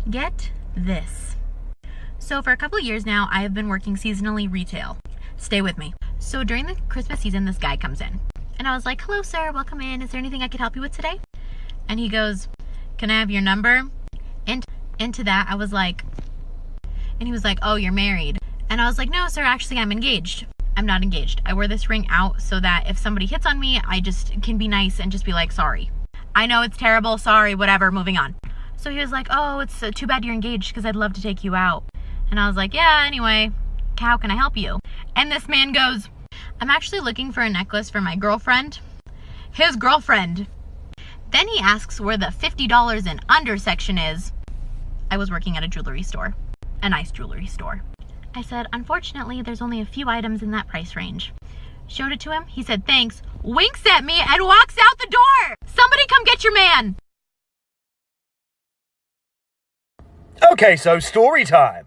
Get this. So for a couple of years now, I have been working seasonally retail. Stay with me. So during the Christmas season, this guy comes in. And I was like, hello, sir, welcome in. Is there anything I could help you with today? And he goes, can I have your number? And into that, I was like, and he was like, oh, you're married. And I was like, no, sir, actually, I'm engaged. I'm not engaged. I wear this ring out so that if somebody hits on me, I just can be nice and just be like, sorry. I know it's terrible, sorry, whatever, moving on. So he was like, oh, it's too bad you're engaged because I'd love to take you out. And I was like, yeah, anyway, how can I help you? And this man goes, I'm actually looking for a necklace for my girlfriend. His girlfriend. Then he asks where the $50 and under section is. I was working at a jewelry store, a nice jewelry store. I said, unfortunately, there's only a few items in that price range. Showed it to him. He said, thanks, winks at me, and walks out the door. Somebody come get your man. Okay, so story time.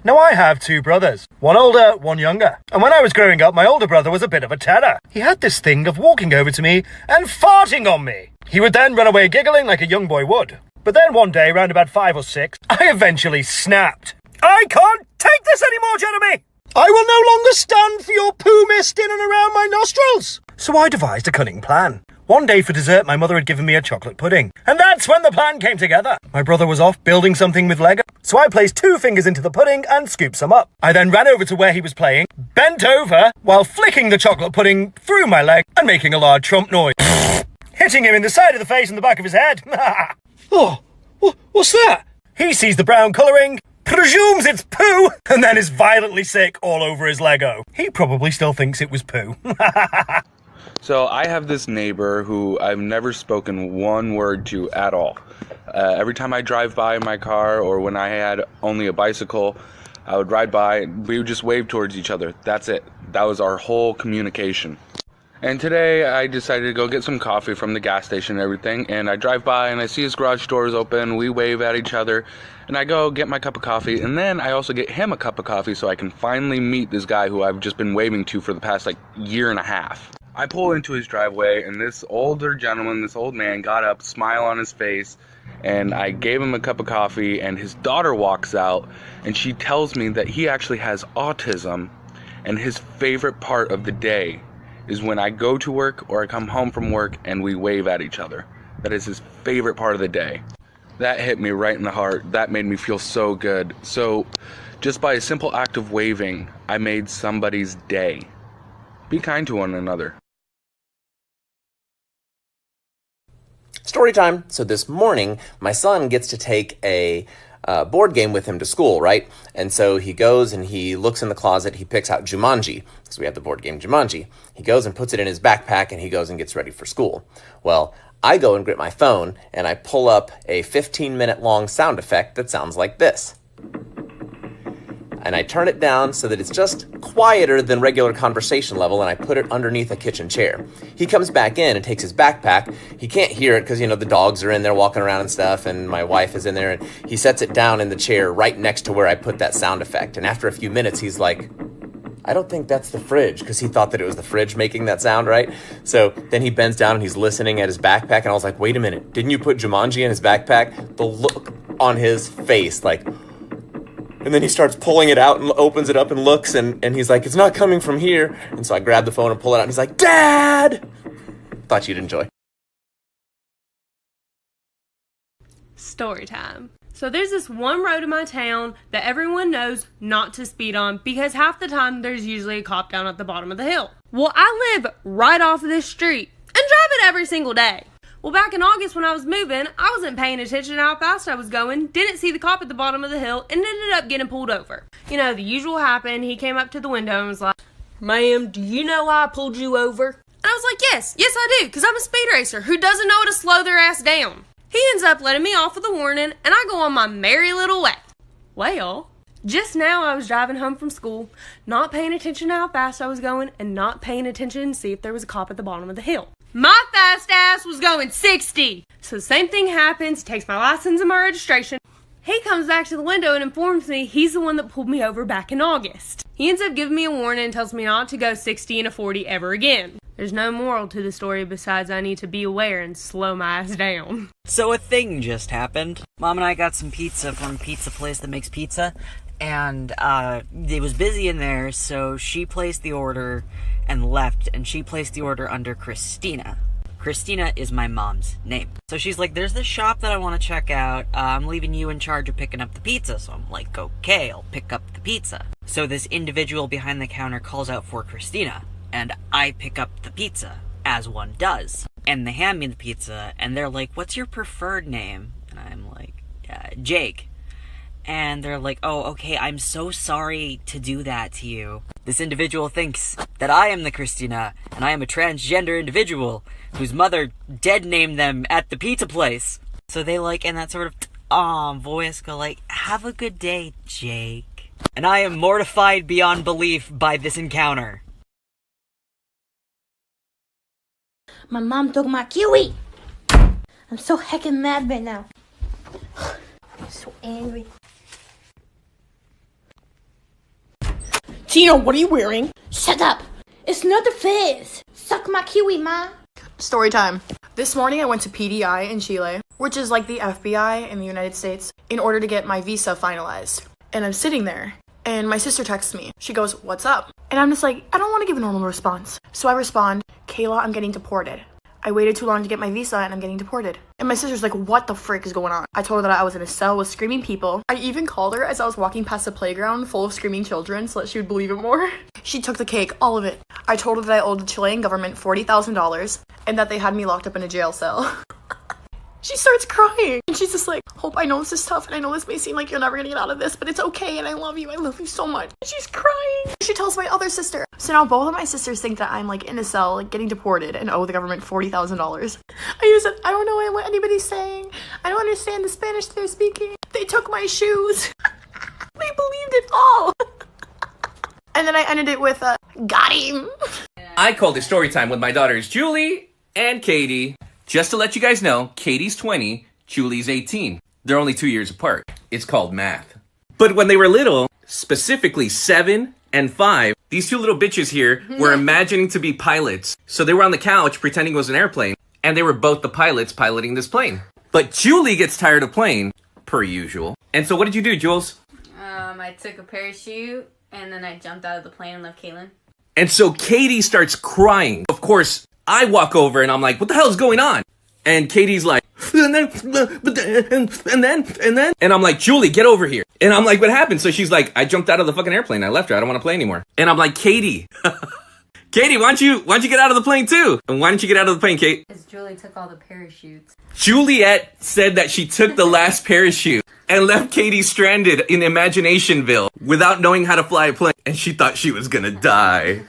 Now, I have two brothers, one older, one younger. And when I was growing up, my older brother was a bit of a terror. He had this thing of walking over to me and farting on me. He would then run away giggling like a young boy would. But then one day, around about 5 or 6, I eventually snapped. I can't take this anymore, Jeremy! I will no longer stand for your poo mist in and around my nostrils! So I devised a cunning plan. One day for dessert, my mother had given me a chocolate pudding. And that's when the plan came together. My brother was off building something with Lego. So I placed 2 fingers into the pudding and scooped some up. I then ran over to where he was playing, bent over, while flicking the chocolate pudding through my leg and making a loud Trump noise. Hitting him in the side of the face and the back of his head. Oh, what's that? He sees the brown colouring, presumes it's poo, and then is violently sick all over his Lego. He probably still thinks it was poo. So I have this neighbor who I've never spoken one word to at all. Every time I drive by in my car or when I had only a bicycle, I would ride by, we would just wave towards each other. That's it. That was our whole communication. And today I decided to go get some coffee from the gas station and everything, and I drive by and I see his garage doors open, we wave at each other, and I go get my cup of coffee, and then I also get him a cup of coffee so I can finally meet this guy who I've just been waving to for the past year and a half. I pull into his driveway, and this older gentleman, this old man, got up, smile on his face, and I gave him a cup of coffee, and his daughter walks out, and she tells me that he actually has autism, and his favorite part of the day is when I go to work or I come home from work and we wave at each other. That is his favorite part of the day. That hit me right in the heart. That made me feel so good. So, just by a simple act of waving, I made somebody's day. Be kind to one another. Story time. So this morning, my son gets to take a board game with him to school, right? And so he goes and he looks in the closet. He picks out Jumanji, because we have the board game Jumanji. He goes and puts it in his backpack, and he goes and gets ready for school. Well, I go and grab my phone, and I pull up a 15-minute long sound effect that sounds like this. And I turn it down so that it's just quieter than regular conversation level, and I put it underneath a kitchen chair. He comes back in and takes his backpack. He can't hear it because, the dogs are in there walking around and stuff, and my wife is in there, and he sets it down in the chair right next to where I put that sound effect. And after a few minutes, he's like, I don't think that's the fridge, because he thought that it was the fridge making that sound, right? So then he bends down and he's listening at his backpack, and I was like, wait a minute, didn't you put Jumanji in his backpack? The look on his face, and then he starts pulling it out and opens it up and looks, and he's like, it's not coming from here. And so I grab the phone and pull it out, and he's like, Dad! Thought you'd enjoy. Story time. So there's this one road in my town that everyone knows not to speed on because half the time there's usually a cop down at the bottom of the hill. Well, I live right off of this street and drive it every single day. Well, back in August when I was moving, I wasn't paying attention to how fast I was going, didn't see the cop at the bottom of the hill, and ended up getting pulled over. The usual happened. He came up to the window and was like, ma'am, do you know why I pulled you over? And I was like, yes, I do, because I'm a speed racer who doesn't know how to slow their ass down. He ends up letting me off with a warning, and I go on my merry little way. Well, just now I was driving home from school, not paying attention to how fast I was going, and not paying attention to see if there was a cop at the bottom of the hill. My fast ass was going 60. So the same thing happens, takes my license and my registration. He comes back to the window and informs me he's the one that pulled me over back in August. He ends up giving me a warning and tells me not to go 60 and a 40 ever again. There's no moral to the story besides I need to be aware and slow my ass down. So a thing just happened. Mom and I got some pizza from a pizza place that makes pizza, and it was busy in there, so she placed the order and left, and she placed the order under Christina. Christina is my mom's name. So she's like, there's this shop that I want to check out. I'm leaving you in charge of picking up the pizza. So I'm like, okay, I'll pick up the pizza. So this individual behind the counter calls out for Christina, and I pick up the pizza, as one does. And they hand me the pizza, and they're like, what's your preferred name? And I'm like, Jake. And they're like, oh, okay, I'm so sorry to do that to you. This individual thinks that I am the Christina, and I am a transgender individual whose mother dead named them at the pizza place. So they like, in that sort of voice, go like, have a good day, Jake. And I am mortified beyond belief by this encounter. My mom took my kiwi. I'm so heckin' mad right now. I'm so angry. Tina, what are you wearing? Shut up. It's not the face. Suck my kiwi, ma. Story time. This morning I went to PDI in Chile, which is like the FBI in the United States, in order to get my visa finalized. And I'm sitting there, and my sister texts me. She goes, what's up? And I'm just like, I don't want to give a normal response. So I respond, Kayla, I'm getting deported. I waited too long to get my visa and I'm getting deported. And my sister's like, what the frick is going on? I told her that I was in a cell with screaming people. I even called her as I was walking past a playground full of screaming children so that she would believe it more. She took the cake, all of it. I told her that I owed the Chilean government $40,000 and that they had me locked up in a jail cell. She starts crying and she's just like, Hope, I know this is tough and I know this may seem like you're never gonna get out of this, but it's okay and I love you so much. And she's crying. She tells my other sister. So now both of my sisters think that I'm like in a cell, like getting deported and owe the government $40,000. I said, I don't know what anybody's saying. I don't understand the Spanish they're speaking. They took my shoes. They believed it all. And then I ended it with got him. I called it story time with my daughters Julie and Katie. Just to let you guys know, Katie's 20, Julie's 18. They're only 2 years apart. It's called math. But when they were little, specifically 7 and 5, these two little bitches here were imagining to be pilots. So they were on the couch pretending it was an airplane, and they were both the pilots piloting this plane. But Julie gets tired of playing, per usual. And so what did you do, Jules? I took a parachute, and then I jumped out of the plane and left Kaylin. And so Katie starts crying. Of course, I walk over and I'm like, what the hell is going on? And Katie's like, and then, and I'm like, Julie, get over here. And I'm like, what happened? So she's like, I jumped out of the fucking airplane. I left her. I don't want to play anymore. And I'm like, Katie, Katie, why don't you get out of the plane too? And why don't you get out of the plane, Kate? Because Julie took all the parachutes. Juliet said that she took the last parachute and left Katie stranded in Imaginationville without knowing how to fly a plane. And she thought she was gonna die.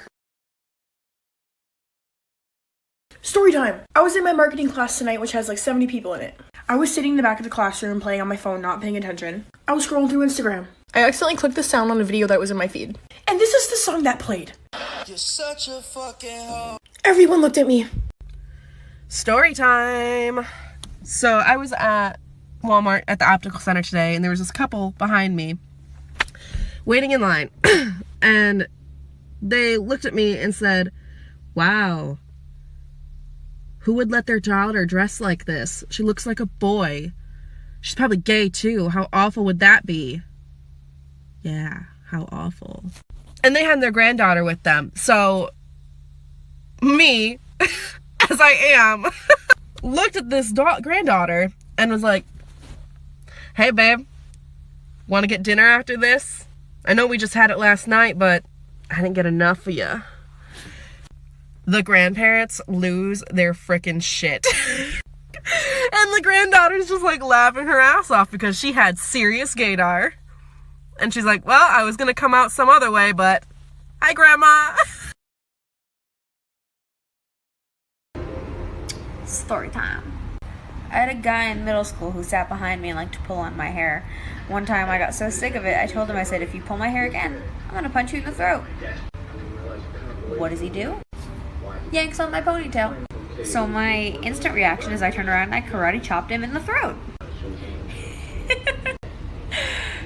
Story time. I was in my marketing class tonight, which has like 70 people in it. I was sitting in the back of the classroom playing on my phone, not paying attention. I was scrolling through Instagram. I accidentally clicked the sound on a video that was in my feed. And this is the song that played. You're such a fucking hoe. Everyone looked at me. Story time. So I was at Walmart at the optical center today, and there was this couple behind me waiting in line. And they looked at me and said, wow, who would let their daughter dress like this? She looks like a boy. She's probably gay too. How awful would that be? Yeah, how awful. And they had their granddaughter with them. So me, as I am, looked at this granddaughter and was like, hey babe, want to get dinner after this? I know we just had it last night, but I didn't get enough of you. The grandparents lose their frickin' shit. And the granddaughter's just like laughing her ass off because she had serious gaydar. And she's like, well, I was gonna come out some other way, but hi, Grandma. Story time. I had a guy in middle school who sat behind me and liked to pull on my hair. One time I got so sick of it, I told him, I said, if you pull my hair again, I'm gonna punch you in the throat. What does he do? Yanks on my ponytail. So my instant reaction is I turned around and I karate chopped him in the throat.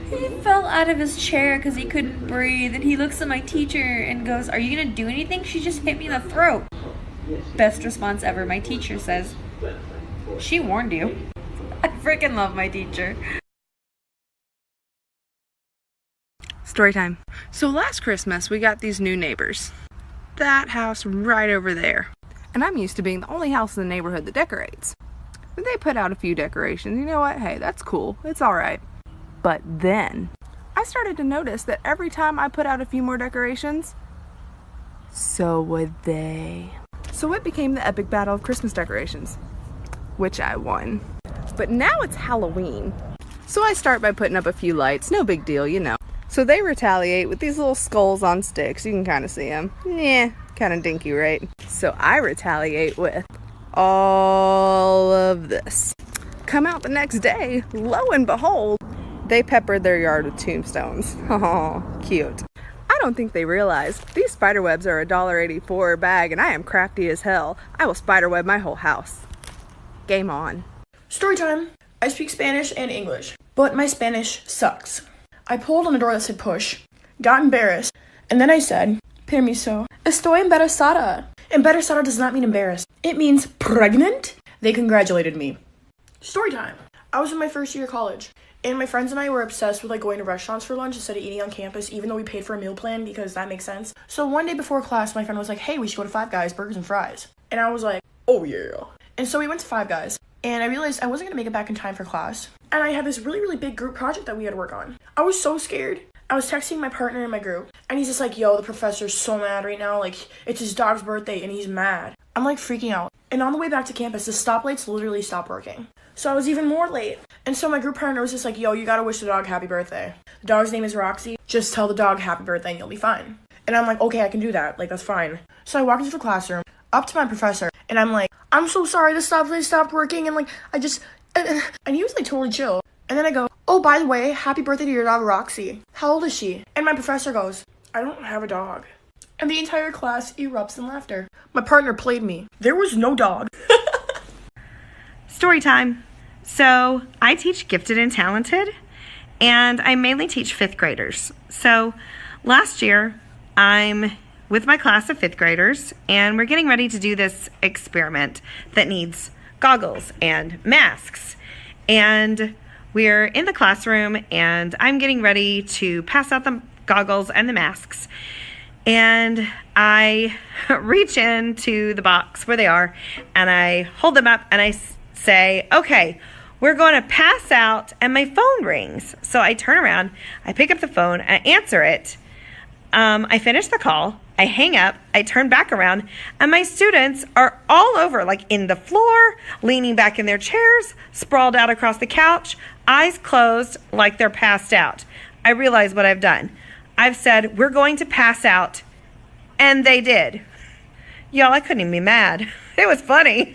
He fell out of his chair because he couldn't breathe, and he looks at my teacher and goes, are you gonna do anything? She just hit me in the throat. Best response ever. My teacher says, "She warned you." I freaking love my teacher. Story time. So last Christmas, we got these new neighbors. That house right over there. And I'm used to being the only house in the neighborhood that decorates. But they put out a few decorations. You know what? Hey, that's cool. It's alright. But then, I started to notice that every time I put out a few more decorations, so would they. So it became the epic battle of Christmas decorations, which I won. But now it's Halloween. So I start by putting up a few lights. No big deal, you know. So they retaliate with these little skulls on sticks. You can kind of see them. Yeah, kind of dinky, right? So I retaliate with all of this. Come out the next day, lo and behold, they peppered their yard with tombstones. Oh, cute. I don't think they realize these spider webs are $1.84 a bag, and I am crafty as hell. I will spiderweb my whole house. Game on. Story time. I speak Spanish and English, but my Spanish sucks. I pulled on a door that said push, got embarrassed, and then I said, "Permiso, estoy embarazada." Embarazada does not mean embarrassed. It means pregnant. They congratulated me. Story time. I was in my first year of college, and my friends and I were obsessed with going to restaurants for lunch instead of eating on campus, even though we paid for a meal plan because that makes sense. So one day before class, my friend was like, "Hey, we should go to Five Guys, burgers and fries." And I was like, "Oh yeah." And so we went to Five Guys, and I realized I wasn't going to make it back in time for class. And I had this really, really big group project that we had to work on. I was so scared. I was texting my partner in my group, and he's just like, "Yo, the professor's so mad right now. It's his dog's birthday, and he's mad." I'm freaking out. And on the way back to campus, the stoplights literally stopped working. So I was even more late. And so my group partner was just like, "Yo, you gotta wish the dog happy birthday. The dog's name is Roxy. Just tell the dog happy birthday and you'll be fine." And I'm like, "Okay, I can do that. That's fine." So I walk into the classroom, up to my professor, and I'm like, "I'm so sorry the stoplight stopped working, and and he was totally chill. And then I go, "Oh, by the way, happy birthday to your dog, Roxy. How old is she?" And my professor goes, "I don't have a dog." And the entire class erupts in laughter. My partner played me. There was no dog. Story time. So I teach gifted and talented, and I mainly teach 5th graders. So last year, I'm with my class of 5th graders, and we're getting ready to do this experiment that needs goggles and masks. And we're in the classroom, and I'm getting ready to pass out the goggles and the masks. And I reach into the box where they are, and I hold them up, and I say, "Okay, we're going to pass out," and my phone rings. So I turn around, I pick up the phone, I answer it. I finish the call, I hang up, I turn back around, and my students are all over, in the floor, leaning back in their chairs, sprawled out across the couch, eyes closed, like they're passed out. I realize what I've done. I've said, "We're going to pass out," and they did. Y'all, I couldn't even be mad. It was funny.